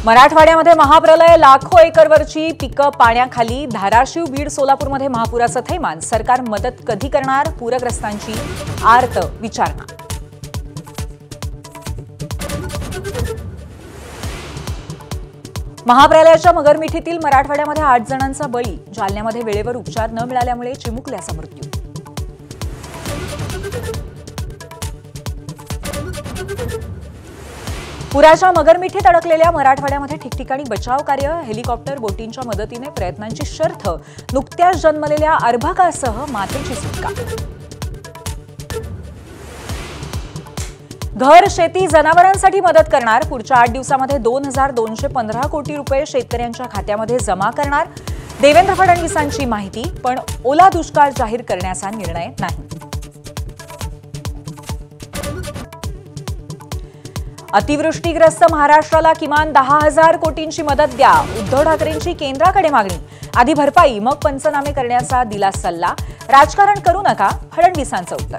मराठवाड्यामध्ये महाप्रलय, लाखो एकरवरची पिकं पाण्याखाली. धाराशिव, बीड, सोलापूरमध्ये महापुराचं थैमान. सरकार मदत कधी करणार? पूरग्रस्तांची आर्त विचारणा. महाप्रलयाच्या मगरमिठीतील मराठवाड्यामध्ये 8 जणांचा बळी. जालन्यामध्ये वेळेवर उपचार न मिळाल्यामुळे चिमुकल्याचा मृत्यू. पुराच्या मगरमिठीत अडकलेल्या मराठवाड्यामध्ये ठिकठिकाणी बचाव कार्य. हेलिकॉप्टर, बोटींच्या मदतीने प्रयत्नांची शर्थ. नुकत्याच जन्मलेल्या अर्भकासह मातेची सुटका. घर, शेती, जनावरांसाठी मदत करणार. पुढच्या 8 दिवसामध्ये 2215 कोटी रुपये शेतकऱ्यांच्या खात्यामध्ये जमा करणार. देवेंद्र फडणवीसांची माहिती. पण ओला दुष्काळ जाहीर करण्याचा निर्णय नाही. अतिवृष्टीग्रस्त महाराष्ट्राला किमान 10,000 कोटींची मदत द्या. उद्धव ठाकरेंची केंद्राकडे मागणी. आधी भरपाई, मग पंचनामे करण्याचा दिला सल्ला. राजकारण करू नका, फडणवीसांचं उत्तर.